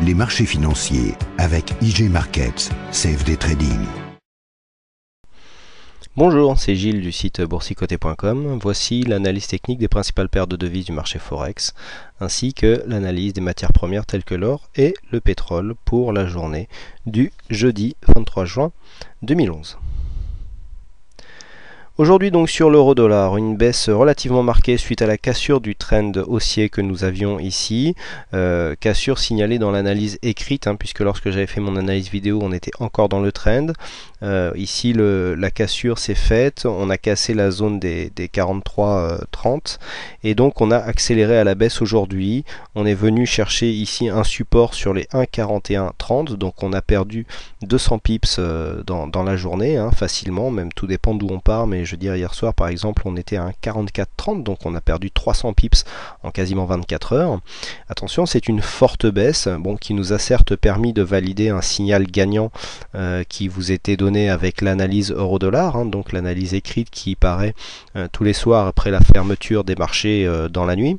les marchés financiers avec IG Markets, CFD Trading. Bonjour, c'est Gilles du site boursicoté.com. Voici l'analyse technique des principales paires de devises du marché Forex, ainsi que l'analyse des matières premières telles que l'or et le pétrole pour la journée du jeudi 23 juin 2011. Aujourd'hui donc sur l'euro-dollar, une baisse relativement marquée suite à la cassure du trend haussier que nous avions ici, cassure signalée dans l'analyse écrite, puisque lorsque j'avais fait mon analyse vidéo on était encore dans le trend. Ici la cassure s'est faite, on a cassé la zone des 43,30 et donc on a accéléré à la baisse aujourd'hui. On est venu chercher ici un support sur les 1,4130, donc on a perdu 200 pips dans la journée, facilement, même tout dépend d'où on part, mais je veux dire hier soir par exemple on était à 1,4430, donc on a perdu 300 pips en quasiment 24 heures. Attention, c'est une forte baisse, qui nous a certes permis de valider un signal gagnant qui vous était donné avec l'analyse euro-dollar, donc l'analyse écrite qui paraît tous les soirs après la fermeture des marchés dans la nuit.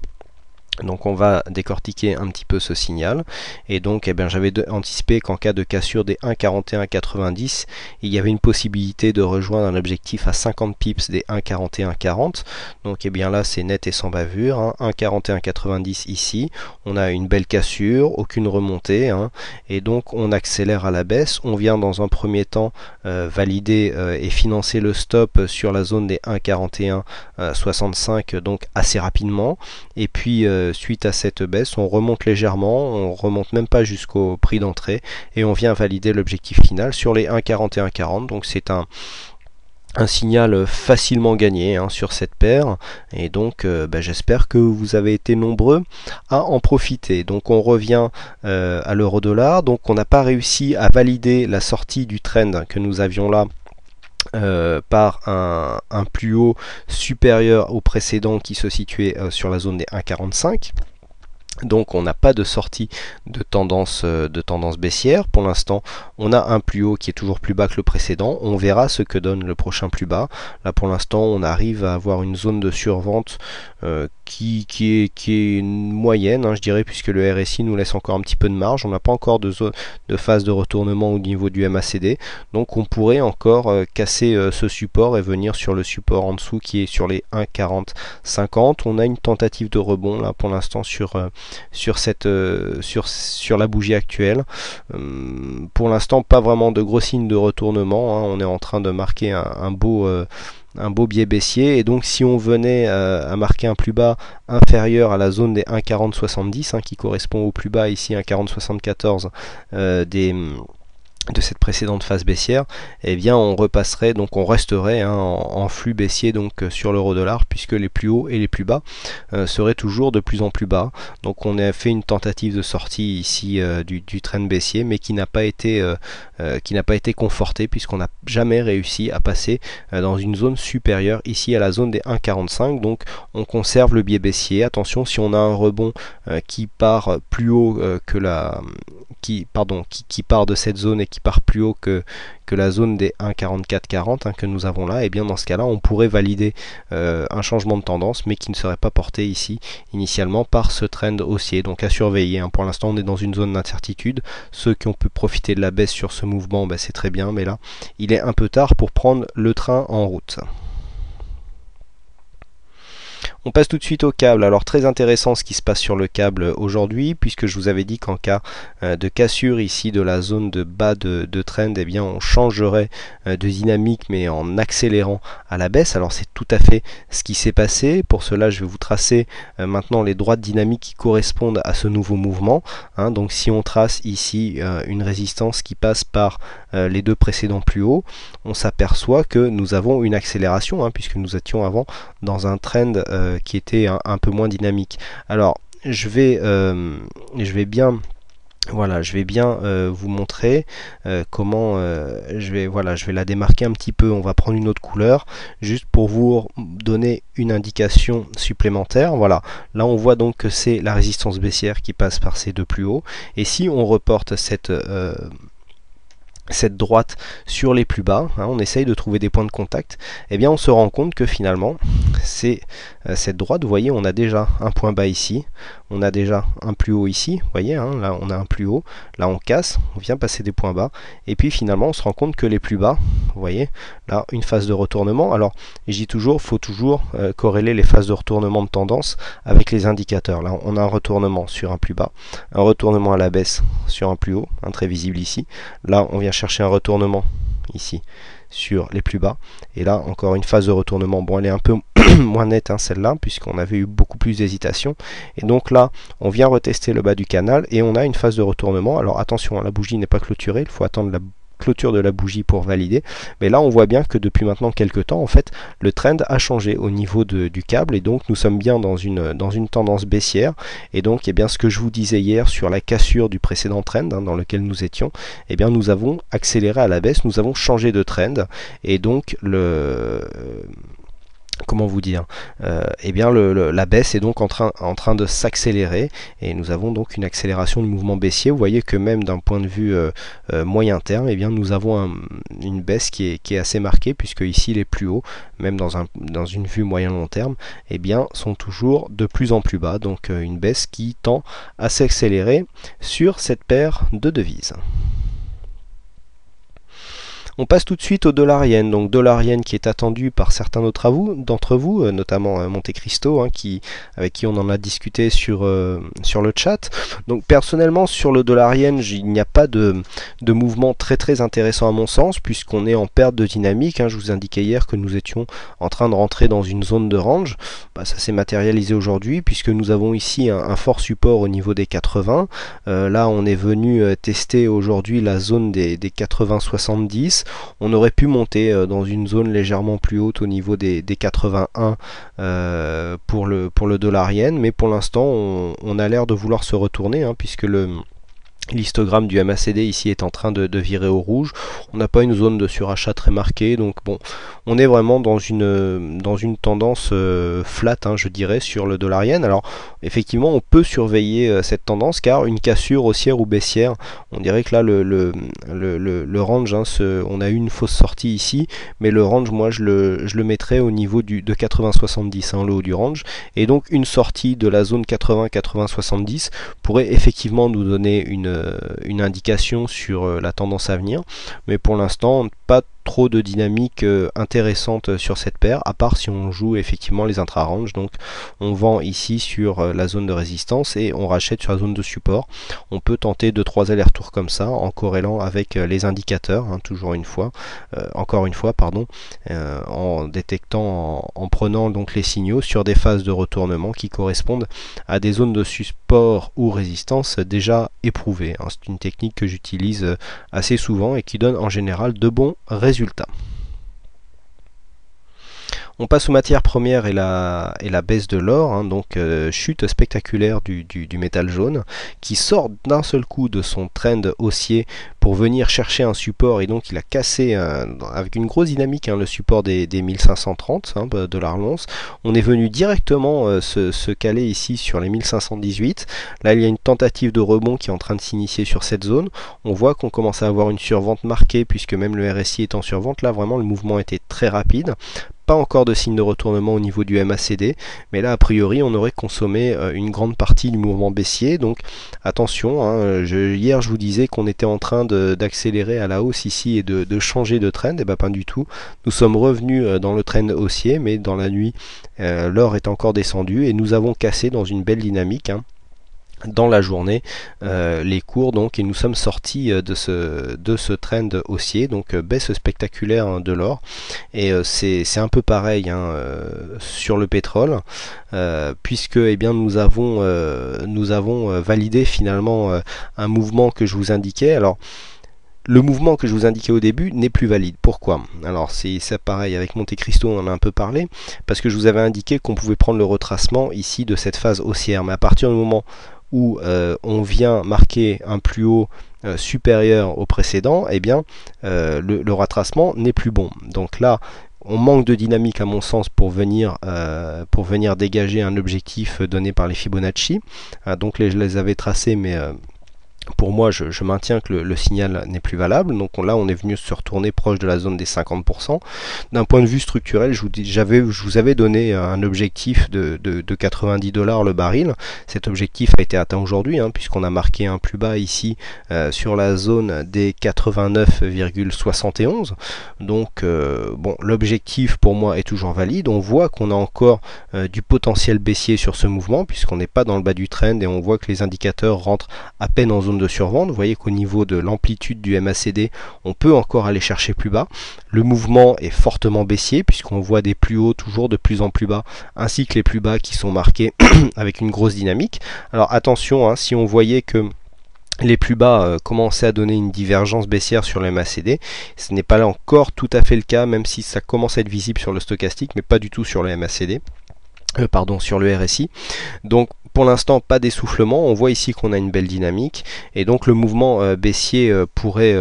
Donc on va décortiquer un petit peu ce signal et donc j'avais anticipé qu'en cas de cassure des 1,4190 il y avait une possibilité de rejoindre un objectif à 50 pips des 1,4140. Donc là c'est net et sans bavure, 1,4190 ici, on a une belle cassure, aucune remontée, et donc on accélère à la baisse. On vient dans un premier temps valider et financer le stop sur la zone des 1,4165 donc assez rapidement, et puis suite à cette baisse on remonte légèrement, on remonte même pas jusqu'au prix d'entrée et on vient valider l'objectif final sur les 1,4140. donc c'est un signal facilement gagné sur cette paire, et donc j'espère que vous avez été nombreux à en profiter. Donc on revient à l'euro-dollar, donc on n'a pas réussi à valider la sortie du trend que nous avions là par un plus haut supérieur au précédent qui se situait sur la zone des 1,45. Donc on n'a pas de sortie de tendance baissière. Pour l'instant on a un plus haut qui est toujours plus bas que le précédent. On verra ce que donne le prochain plus bas. Là pour l'instant on arrive à avoir une zone de survente qui est moyenne, je dirais, puisque le RSI nous laisse encore un petit peu de marge. On n'a pas encore de phase de retournement au niveau du MACD, donc on pourrait encore casser ce support et venir sur le support en dessous qui est sur les 1,4050. On a une tentative de rebond là pour l'instant sur la bougie actuelle. Pour l'instant pas vraiment de gros signes de retournement, on est en train de marquer un beau biais baissier, et donc si on venait à marquer un plus bas inférieur à la zone des 1,4070 qui correspond au plus bas ici 1,4074 de cette précédente phase baissière, on repasserait, donc on resterait en flux baissier donc sur l'euro-dollar, puisque les plus hauts et les plus bas seraient toujours de plus en plus bas. Donc on a fait une tentative de sortie ici du trend baissier, mais qui n'a pas été conforté, puisqu'on n'a jamais réussi à passer dans une zone supérieure ici à la zone des 1,45. donc on conserve le biais baissier. Attention, si on a un rebond qui part plus haut qui part de cette zone et qui part plus haut que la zone des 1,4440 que nous avons là, et bien dans ce cas là on pourrait valider un changement de tendance, mais qui ne serait pas porté ici initialement par ce trend haussier. Donc à surveiller, pour l'instant on est dans une zone d'incertitude. Ceux qui ont pu profiter de la baisse sur ce mouvement, c'est très bien, mais là il est un peu tard pour prendre le train en route. On passe tout de suite au câble. Alors très intéressant ce qui se passe sur le câble aujourd'hui, puisque je vous avais dit qu'en cas de cassure ici de la zone de bas de trend, on changerait de dynamique, mais en accélérant à la baisse. Alors c'est tout à fait ce qui s'est passé. Pour cela je vais vous tracer maintenant les droites dynamiques qui correspondent à ce nouveau mouvement. Donc si on trace ici une résistance qui passe par les deux précédents plus hauts, on s'aperçoit que nous avons une accélération, puisque nous étions avant dans un trend qui était un peu moins dynamique. Alors je vais bien vous montrer comment je vais la démarquer un petit peu. On va prendre une autre couleur juste pour vous donner une indication supplémentaire. Voilà, là on voit donc que c'est la résistance baissière qui passe par ces deux plus hauts, et si on reporte cette droite sur les plus bas, on essaye de trouver des points de contact, on se rend compte que finalement c'est cette droite. Vous voyez, on a déjà un point bas ici, on a déjà un plus haut ici, vous voyez, hein, là on a un plus haut, là on casse, on vient passer des points bas, et puis finalement on se rend compte que les plus bas, vous voyez, là une phase de retournement. Alors je dis toujours, il faut toujours corréler les phases de retournement de tendance avec les indicateurs. Là on a un retournement sur un plus bas, un retournement à la baisse sur un plus haut, un très visible ici, là on vient chercher un retournement ici sur les plus bas, et là encore une phase de retournement. Bon, elle est un peu moins nette, hein, celle-là, puisqu'on avait eu beaucoup plus d'hésitation, et donc là on vient retester le bas du canal et on a une phase de retournement. Alors attention, la bougie n'est pas clôturée, il faut attendre la clôture de la bougie pour valider, mais là on voit bien que depuis maintenant quelques temps, en fait, le trend a changé au niveau du câble, et donc nous sommes bien dans une tendance baissière, et donc eh bien, ce que je vous disais hier sur la cassure du précédent trend, hein, dans lequel nous étions, eh bien, nous avons accéléré à la baisse, nous avons changé de trend, et donc comment vous dire, eh bien la baisse est donc en train de s'accélérer, et nous avons donc une accélération du mouvement baissier. Vous voyez que même d'un point de vue moyen terme, eh bien nous avons une baisse qui est assez marquée, puisque ici les plus hauts, même dans une vue moyen long terme, eh bien sont toujours de plus en plus bas, donc une baisse qui tend à s'accélérer sur cette paire de devises. On passe tout de suite au dollar-yen, donc dollar-yen qui est attendu par certains d'entre vous, notamment Monte Cristo, hein, avec qui on en a discuté sur le chat. Donc personnellement sur le dollar-yen, il n'y a pas de mouvement très intéressant à mon sens, puisqu'on est en perte de dynamique, hein. Je vous indiquais hier que nous étions en train de rentrer dans une zone de range. Ça s'est matérialisé aujourd'hui, puisque nous avons ici un fort support au niveau des 80. Là on est venu tester aujourd'hui la zone des 80-70. On aurait pu monter dans une zone légèrement plus haute au niveau des 81 pour le dollar-yen, mais pour l'instant on a l'air de vouloir se retourner, hein, puisque l'histogramme du MACD ici est en train de virer au rouge. On n'a pas une zone de surachat très marquée, donc bon, on est vraiment dans une tendance flat, hein, je dirais, sur le dollar yen. Alors effectivement on peut surveiller cette tendance, car une cassure haussière ou baissière, on dirait que là le range, hein, on a eu une fausse sortie ici, mais le range, moi je le mettrais au niveau de 80-70, hein, le haut du range, et donc une sortie de la zone 80-80-70 pourrait effectivement nous donner une indication sur la tendance à venir, mais pour l'instant pas trop de dynamique intéressante sur cette paire, à part si on joue effectivement les intra-range. Donc on vend ici sur la zone de résistance et on rachète sur la zone de support. On peut tenter 2-3 allers-retours comme ça en corrélant avec les indicateurs, hein, encore une fois, en détectant, en prenant donc les signaux sur des phases de retournement qui correspondent à des zones de support ou résistance déjà éprouvées, hein. C'est une technique que j'utilise assez souvent et qui donne en général de bons résultats. On passe aux matières premières et la baisse de l'or, hein, donc chute spectaculaire du métal jaune, qui sort d'un seul coup de son trend haussier pour venir chercher un support, et donc il a cassé avec une grosse dynamique, hein, le support des 1530 $ l'once. On est venu directement se caler ici sur les 1518. Là il y a une tentative de rebond qui est en train de s'initier sur cette zone. On voit qu'on commence à avoir une survente marquée, puisque même le RSI est en survente. Là vraiment le mouvement était très rapide. Pas encore de signe de retournement au niveau du MACD, mais là a priori on aurait consommé une grande partie du mouvement baissier, donc attention, hein, hier je vous disais qu'on était en train d'accélérer à la hausse ici et de changer de trend, et pas du tout. Nous sommes revenus dans le trend haussier, mais dans la nuit l'or est encore descendu et nous avons cassé dans une belle dynamique, hein, dans la journée les cours, donc, et nous sommes sortis de ce trend haussier, donc baisse spectaculaire, hein, de l'or, et c'est un peu pareil, hein, sur le pétrole, puisque eh bien nous avons validé finalement un mouvement que je vous indiquais. Alors le mouvement que je vous indiquais au début n'est plus valide. Pourquoi? Alors c'est pareil, avec Monte Cristo on en a un peu parlé, parce que je vous avais indiqué qu'on pouvait prendre le retracement ici de cette phase haussière, mais à partir du moment où on vient marquer un plus haut supérieur au précédent, eh bien le retracement n'est plus bon. Donc là on manque de dynamique à mon sens pour venir dégager un objectif donné par les Fibonacci. Donc je les avais tracés, mais Pour moi, je maintiens que le signal n'est plus valable. Donc là, on est venu se retourner proche de la zone des 50%. D'un point de vue structurel, je vous avais donné un objectif de 90 $ le baril. Cet objectif a été atteint aujourd'hui, puisqu'on a marqué un plus bas ici sur la zone des 89,71. Donc, bon, l'objectif pour moi est toujours valide. On voit qu'on a encore du potentiel baissier sur ce mouvement, puisqu'on n'est pas dans le bas du trend et on voit que les indicateurs rentrent à peine en zone de survente. Vous voyez qu'au niveau de l'amplitude du MACD, on peut encore aller chercher plus bas. Le mouvement est fortement baissier puisqu'on voit des plus hauts toujours de plus en plus bas, ainsi que les plus bas qui sont marqués avec une grosse dynamique. Alors attention, si on voyait que les plus bas commençaient à donner une divergence baissière sur le MACD, ce n'est pas là encore tout à fait le cas, même si ça commence à être visible sur le stochastique, mais pas du tout sur le MACD. Sur le RSI. Donc pour l'instant pas d'essoufflement, on voit ici qu'on a une belle dynamique et donc le mouvement baissier pourrait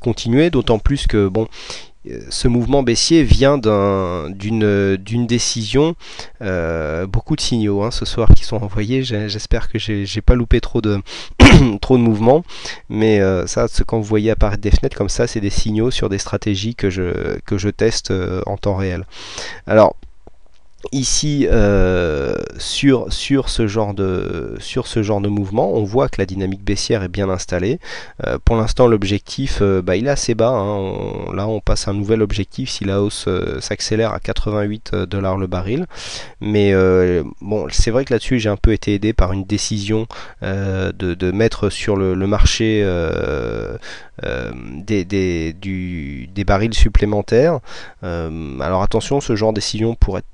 continuer, d'autant plus que bon, ce mouvement baissier vient d'une décision, beaucoup de signaux ce soir qui sont envoyés. J'espère que j'ai pas loupé trop de trop de mouvements, mais ça, quand vous voyez apparaître des fenêtres comme ça, c'est des signaux sur des stratégies que je teste en temps réel. Alors ici, sur ce genre de mouvement, on voit que la dynamique baissière est bien installée. Pour l'instant, l'objectif, il est assez bas. Là, on passe à un nouvel objectif si la hausse s'accélère à 88 $ le baril. Mais bon, c'est vrai que là-dessus, j'ai un peu été aidé par une décision de mettre sur le marché des barils supplémentaires. Alors attention, ce genre de décision pourrait être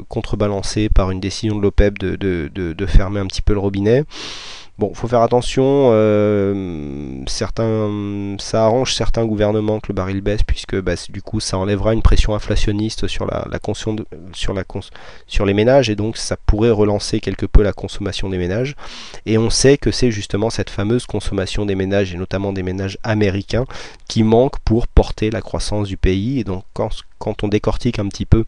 contrebalancé par une décision de l'OPEP de fermer un petit peu le robinet. Bon, faut faire attention, ça arrange certains gouvernements que le baril baisse, puisque du coup ça enlèvera une pression inflationniste sur sur les ménages, et donc ça pourrait relancer quelque peu la consommation des ménages. Et on sait que c'est justement cette fameuse consommation des ménages, et notamment des ménages américains, qui manque pour porter la croissance du pays. Et donc quand on décortique un petit peu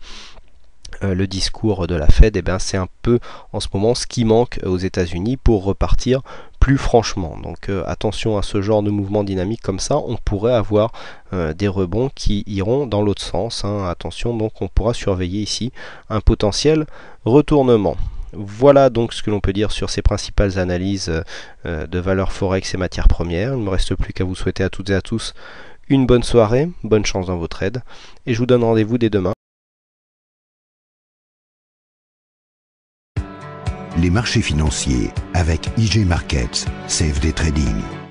le discours de la Fed, c'est un peu en ce moment ce qui manque aux États-Unis pour repartir plus franchement. Donc attention à ce genre de mouvement dynamique comme ça, on pourrait avoir des rebonds qui iront dans l'autre sens. Attention, donc on pourra surveiller ici un potentiel retournement. Voilà donc ce que l'on peut dire sur ces principales analyses de valeurs forex et matières premières. Il ne me reste plus qu'à vous souhaiter à toutes et à tous une bonne soirée, bonne chance dans vos trades, et je vous donne rendez-vous dès demain. Les marchés financiers avec IG Markets, CFD Trading.